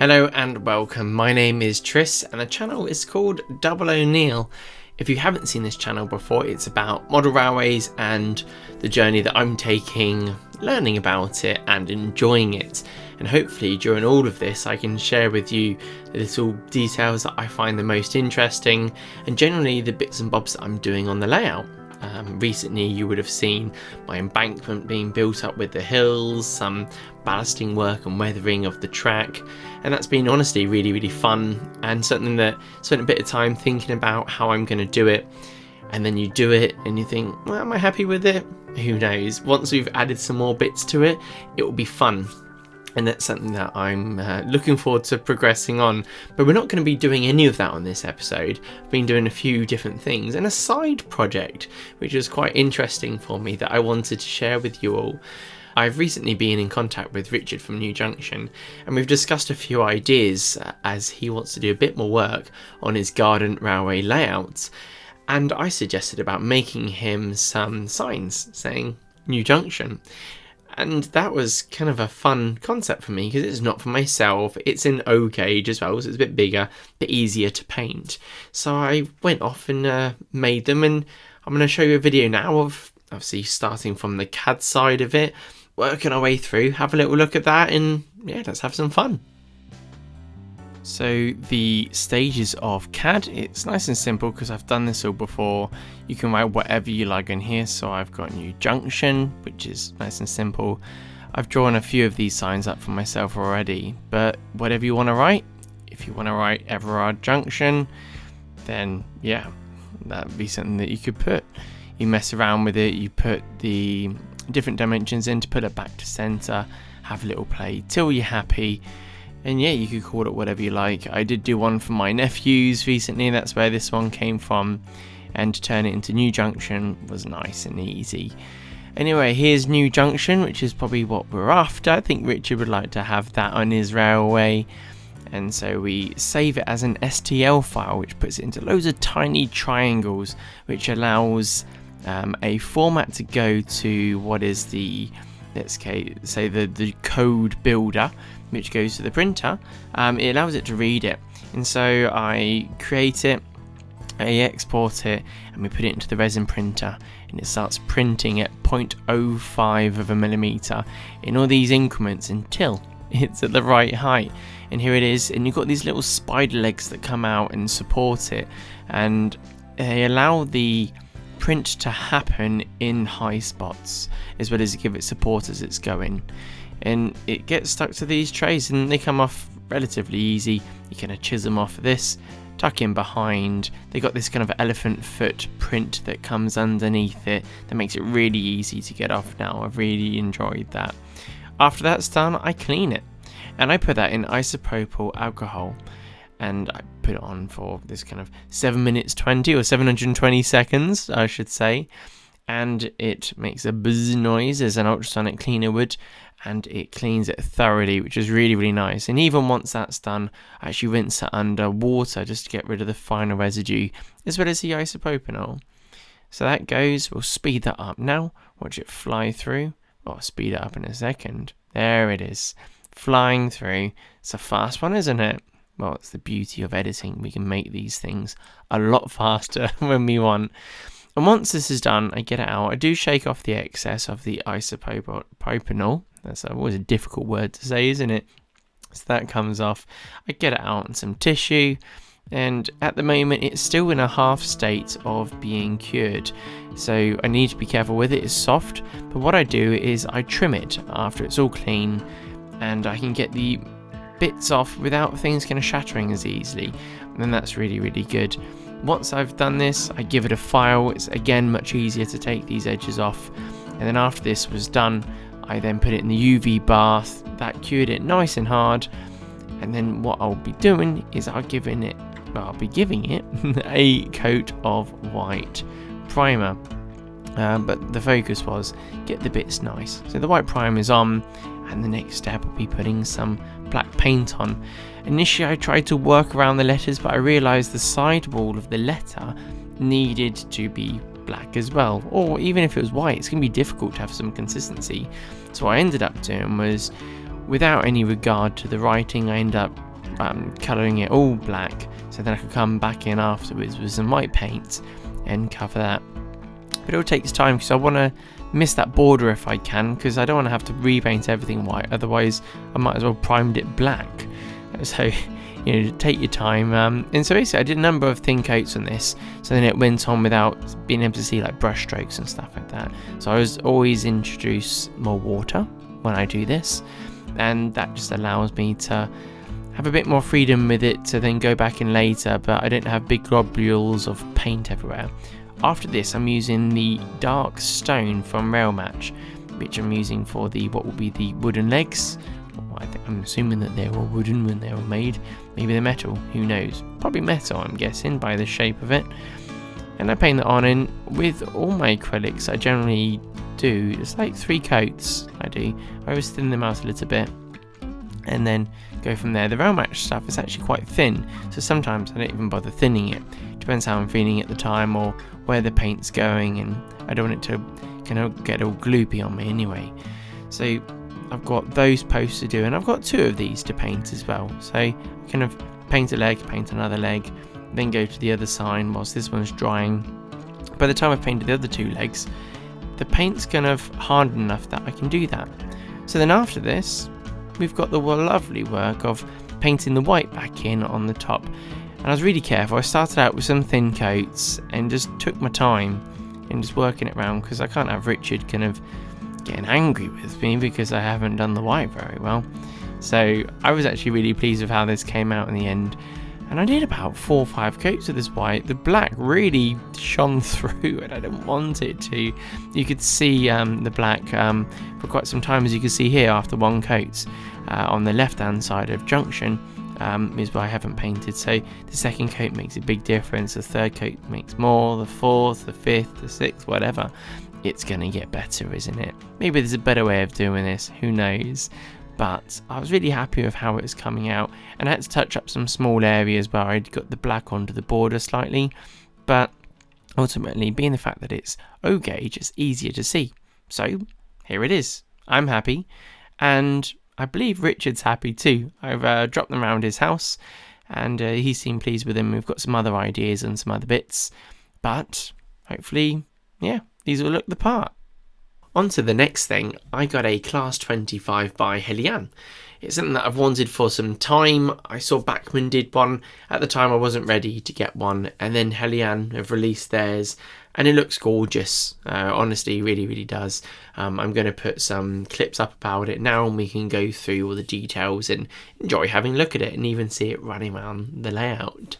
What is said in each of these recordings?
Hello and welcome, my name is Tris and the channel is called Double O'Neill. If you haven't seen this channel before, it's about model railways and the journey that I'm taking, learning about it and enjoying it. And hopefully during all of this I can share with you the little details that I find the most interesting and generally the bits and bobs that I'm doing on the layout. Recently you would have seen my embankment being built up with the hills, some ballasting work and weathering of the track, and that's been honestly really fun and something that I spent a bit of time thinking about how I'm going to do it. And then you do it and you think, well, am I happy with it? Who knows? Once we've added some more bits to it, it will be fun. And that's something that I'm looking forward to progressing on. But we're not going to be doing any of that on this episode. I've been doing a few different things and a side project, which was quite interesting for me that I wanted to share with you all. I've recently been in contact with Richard from Junction and we've discussed a few ideas as he wants to do a bit more work on his garden railway layouts. And I suggested about making him some signs saying New Junction. And that was kind of a fun concept for me because it's not for myself, it's in O gauge as well, so it's a bit bigger, a bit easier to paint. So I went off and made them, and I'm going to show you a video now of obviously starting from the CAD side of it, working our way through, have a little look at that, and yeah, let's have some fun. So the stages of CAD, it's nice and simple because I've done this all before. You can write whatever you like in here. So I've got New Junction, which is nice and simple. I've drawn a few of these signs up for myself already, but whatever you want to write, if you want to write Everard Junction, then yeah, that'd be something that you could put. You mess around with it, you put the different dimensions in to put it back to center, have a little play till you're happy. And yeah, you could call it whatever you like. I did do one for my nephews recently, that's where this one came from. And to turn it into New Junction was nice and easy. Anyway, here's New Junction, which is probably what we're after. I think Richard would like to have that on his railway. And so we save it as an STL file, which puts it into loads of tiny triangles, which allows a format to go to what is the, let's say the code builder, which goes to the printer. It allows it to read it, and so I create it, I export it, and we put it into the resin printer, and it starts printing at 0.05 of a millimeter in all these increments until it's at the right height. And here it is, and you've got these little spider legs that come out and support it, and they allow the print to happen in high spots as well as give it support as it's going. And it gets stuck to these trays and they come off relatively easy. You can chisel them off this, tuck in behind. They got this kind of elephant foot print that comes underneath it that makes it really easy to get off now. I've really enjoyed that. After that's done, I clean it and I put that in isopropyl alcohol and I put it on for this kind of 7 minutes 20 or 720 seconds, I should say. And it makes a buzz noise as an ultrasonic cleaner would, and it cleans it thoroughly, which is really nice. And even once that's done, I actually rinse it under water just to get rid of the final residue as well as the isopropanol. So that goes, we'll speed that up now, watch it fly through. I'll speed it up in a second. There it is, flying through. It's a fast one, isn't it? Well, it's the beauty of editing, we can make these things a lot faster when we want. And once this is done, I get it out. I do shake off the excess of the isopropanol. That's always a difficult word to say, isn't it? So that comes off. I get it out on some tissue. And at the moment, it's still in a half state of being cured. So I need to be careful with it. It's soft. But what I do is I trim it after it's all clean. And I can get the bits off without things kind of shattering as easily. And that's really good. Once I've done this, I give it a file. It's again much easier to take these edges off. And then after this was done, I then put it in the UV bath. That cured it nice and hard. And then what I'll be doing is I'll be giving it a coat of white primer. But the focus was get the bits nice. So the white primer is on, and the next step will be putting some black paint on. Initially I tried to work around the letters, but I realised the sidewall of the letter needed to be black as well, or even if it was white, it's going to be difficult to have some consistency. So what I ended up doing was, without any regard to the writing, I ended up colouring it all black, so then I could come back in afterwards with some white paint and cover that. But it all takes time because I want to miss that border if I can, because I don't want to have to repaint everything white, otherwise I might as well primed it black. So take your time. And so basically I did a number of thin coats on this, so then it went on without being able to see like brush strokes and stuff like that. So I always introduce more water when I do this, and that just allows me to have a bit more freedom with it to then go back in later, but I don't have big globules of paint everywhere. After this, I'm using the dark stone from Rail Match, which I'm using for what will be the wooden legs. I'm assuming that they were wooden when they were made. Maybe they're metal, who knows? Probably metal, I'm guessing, by the shape of it. And I paint that on, and with all my acrylics, I generally do, it's like 3 coats I do. I always thin them out a little bit, and then go from there. The Rail Match stuff is actually quite thin, so sometimes I don't even bother thinning it. Depends how I'm feeling at the time or where the paint's going, and I don't want it to kind of get all gloopy on me anyway. So I've got those posts to do, and I've got 2 of these to paint as well. So I kind of paint a leg, paint another leg, then go to the other side whilst this one's drying. By the time I've painted the other 2 legs, the paint's kind of hardened enough that I can do that. So then after this, we've got the lovely work of painting the white back in on the top. And I was really careful. I started out with some thin coats and just took my time in just working it around, because I can't have Richard kind of getting angry with me because I haven't done the white very well. So I was actually really pleased with how this came out in the end. And I did about 4 or 5 coats of this white. The black really shone through, and I didn't want it to. You could see the black for quite some time, as you can see here after 1 coat. On the left hand side of Junction is where I haven't painted, so the second coat makes a big difference, the 3rd coat makes more, the 4th, the 5th, the 6th, whatever. It's gonna get better, isn't it? Maybe there's a better way of doing this, who knows? But I was really happy with how it was coming out, and I had to touch up some small areas where I'd got the black onto the border slightly, but ultimately, being the fact that it's O gauge, it's easier to see. So here it is. I'm happy, and I believe Richard's happy too. I've dropped them around his house, and he seemed pleased with them. We've got some other ideas and some other bits, but hopefully, yeah, these will look the part. On to the next thing. I got a Class 25 by Heljan. It's something that I've wanted for some time. I saw Bachmann did one. At the time I wasn't ready to get one, and then Heljan have released theirs, and it looks gorgeous. Honestly, really, really does. I'm going to put some clips up about it now, and we can go through all the details and enjoy having a look at it and even see it running around the layout.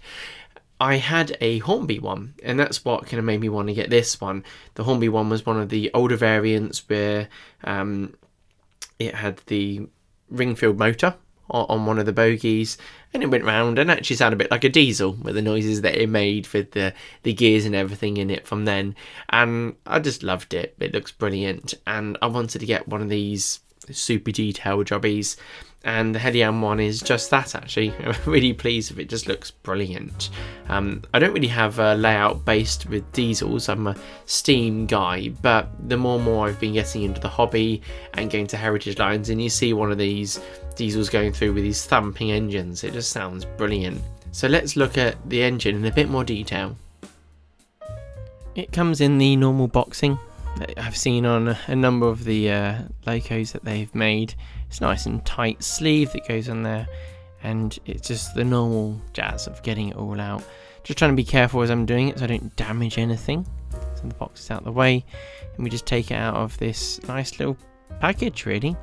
I had a Hornby one, and that's what kind of made me want to get this one. The Hornby one was one of the older variants where it had the ring-filled motor on one of the bogies, and it went round and actually sounded a bit like a diesel with the noises that it made with the gears and everything in it from then. And I just loved it. It looks brilliant, and I wanted to get one of these super detailed jobbies, and the Heljan one is just that. Actually, I'm really pleased with it. Just looks brilliant. I don't really have a layout based with diesels. I'm a steam guy, but the more and more I've been getting into the hobby and going to heritage lines, and you see one of these diesels going through with these thumping engines, it just sounds brilliant. So let's look at the engine in a bit more detail. It comes in the normal boxing that I've seen on a number of the locos that they've made. It's nice and tight sleeve that goes on there, and it's just the normal jazz of getting it all out. Just trying to be careful as I'm doing it so I don't damage anything. So the box is out of the way, and we just take it out of this nice little package really.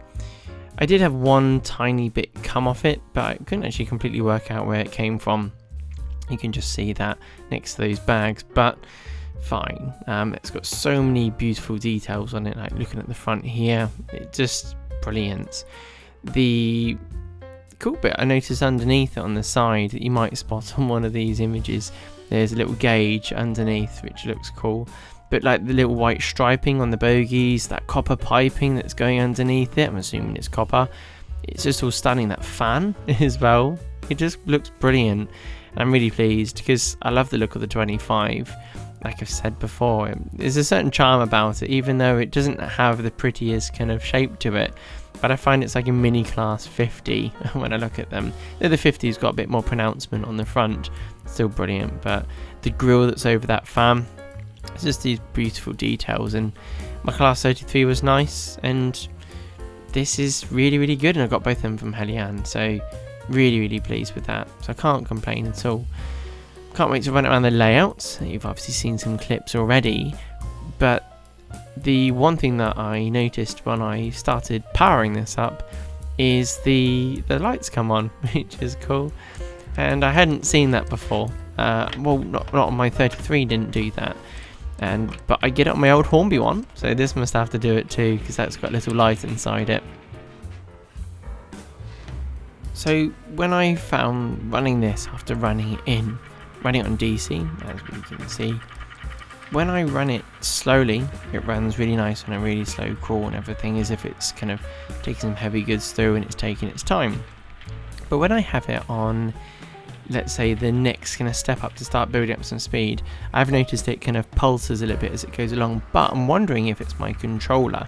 I did have one tiny bit come off it, but I couldn't actually completely work out where it came from. You can just see that next to those bags, but fine. It's got so many beautiful details on it, like looking at the front here, it's just brilliant. The cool bit I noticed underneath it on the side that you might spot on one of these images, there's a little gauge underneath which looks cool, but like the little white striping on the bogies, that copper piping that's going underneath it, I'm assuming it's copper, it's just all stunning. That fan as well, it just looks brilliant, and I'm really pleased because I love the look of the 25. Like I've said before, there's a certain charm about it, even though it doesn't have the prettiest kind of shape to it. but I find it's like a mini class 50 when I look at them. The 50's got a bit more pronouncement on the front, still brilliant, but the grille that's over that fan, it's just these beautiful details. And my class 33 was nice, and this is really, really good, and I got both of them from Heljan, so really, really pleased with that. So I can't complain at all. Can't wait to run around the layouts. You've obviously seen some clips already, but the one thing that I noticed when I started powering this up is the lights come on, which is cool, and I hadn't seen that before. Well, not on my 33 didn't do that, but I get it on my old Hornby one, so this must have to do it too, because that's got a little light inside it. So when I found running this after running it on DC, as we can see, when I run it slowly, it runs really nice on a really slow crawl and everything, as if it's kind of taking some heavy goods through and it's taking its time. But when I have it on, let's say, the next kind of step up to start building up some speed, I've noticed it kind of pulses a little bit as it goes along, but I'm wondering if it's my controller.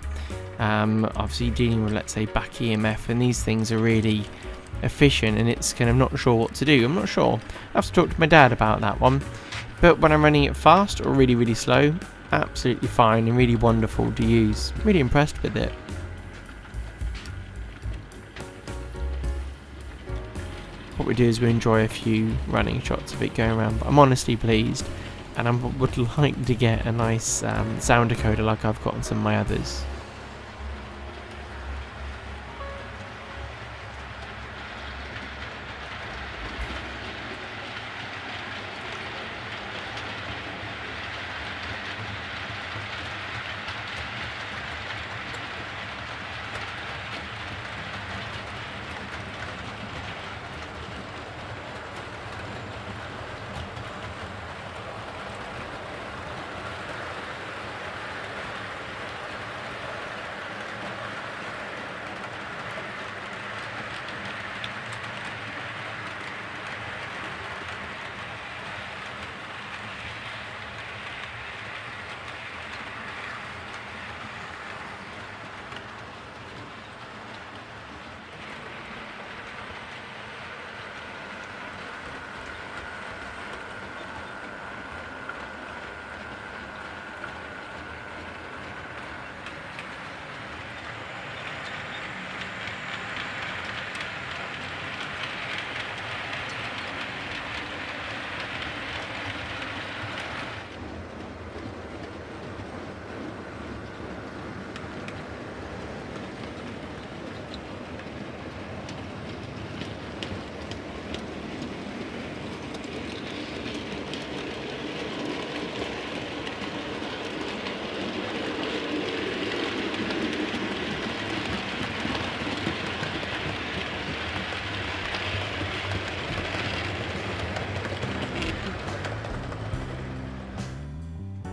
Obviously dealing with, let's say, back EMF, and these things are really efficient, and it's kind of not sure what to do. I'm not sure. I have to talk to my dad about that one. But when I'm running it fast or really, really slow, absolutely fine and really wonderful to use. Really impressed with it. What we do is we enjoy a few running shots of it going around, but I'm honestly pleased, and I would like to get a nice sound decoder like I've got on some of my others.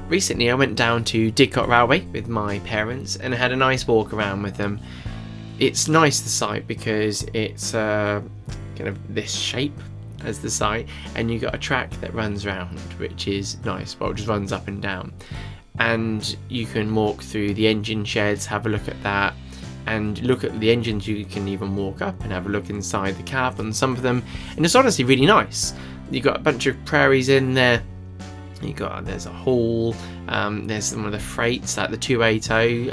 Recently I went down to Didcot Railway with my parents and I had a nice walk around with them. It's nice, the site, because it's kind of this shape as the site, and you got a track that runs round, which is nice. Well, it just runs up and down, and you can walk through the engine sheds, have a look at that, and look at the engines. You can even walk up and have a look inside the cab on some of them, and it's honestly really nice. You got a bunch of prairies in there. There's a hall, there's some of the freights, like the 280,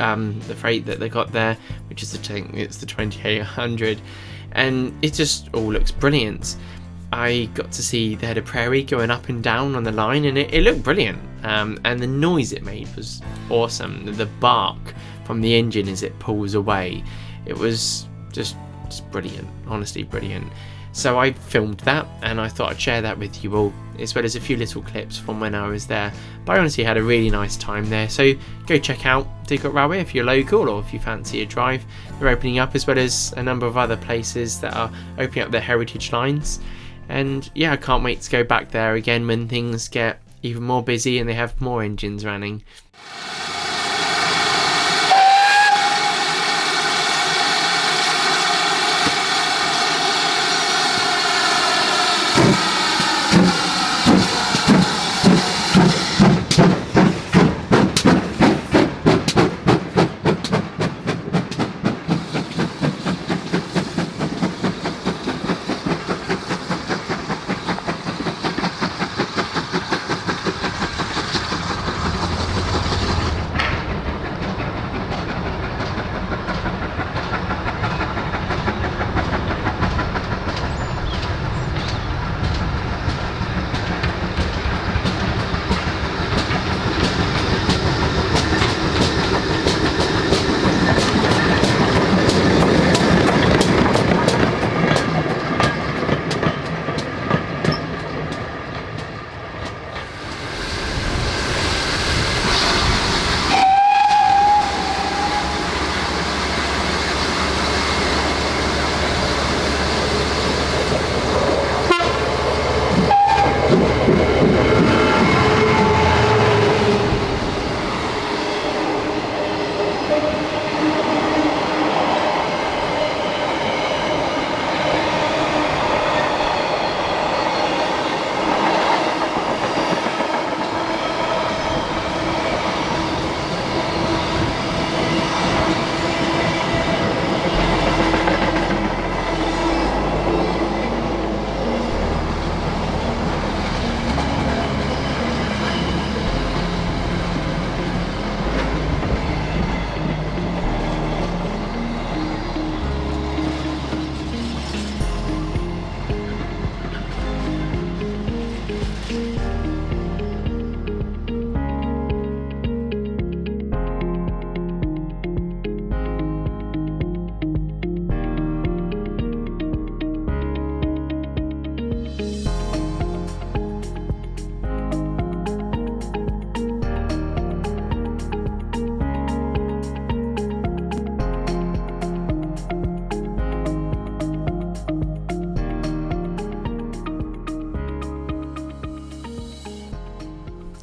the freight that they got there, which is it's the 2800, and it just all looks brilliant. I got to see they had a prairie going up and down on the line, and it looked brilliant, and the noise it made was awesome. The bark from the engine as it pulls away, it was just brilliant, honestly brilliant. So I filmed that, and I thought I'd share that with you all, as well as a few little clips from when I was there. But I honestly had a really nice time there, so go check out Didcot Railway if you're local, or if you fancy a drive. They're opening up, as well as a number of other places that are opening up their heritage lines. And yeah, I can't wait to go back there again when things get even more busy and they have more engines running.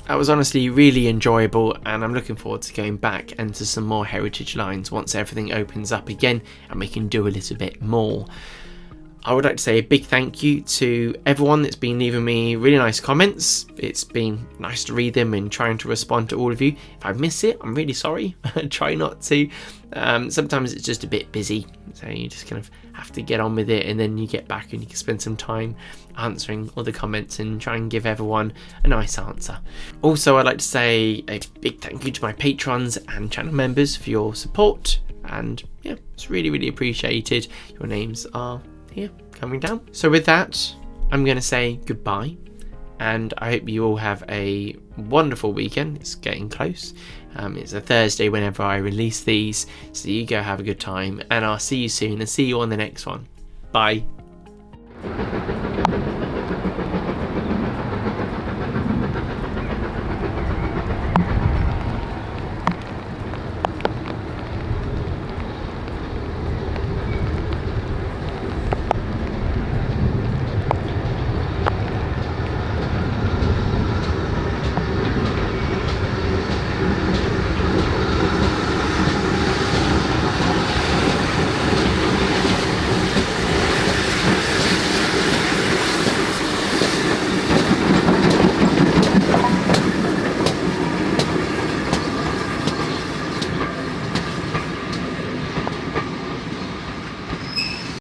That was honestly really enjoyable, and I'm looking forward to going back into some more heritage lines once everything opens up again and we can do a little bit more. I would like to say a big thank you to everyone that's been leaving me really nice comments. It's been nice to read them and trying to respond to all of you. If I miss it, I'm really sorry. I try not to. Sometimes it's just a bit busy, so you just kind of have to get on with it, and then you get back and you can spend some time answering all the comments and try and give everyone a nice answer. Also, I'd like to say a big thank you to my patrons and channel members for your support, and yeah, it's really appreciated. Your names are here coming down. So with that, I'm going to say goodbye, and I hope you all have a wonderful weekend. It's getting close. It's a Thursday whenever I release these, so you go have a good time, and I'll see you soon and see you on the next one. Bye.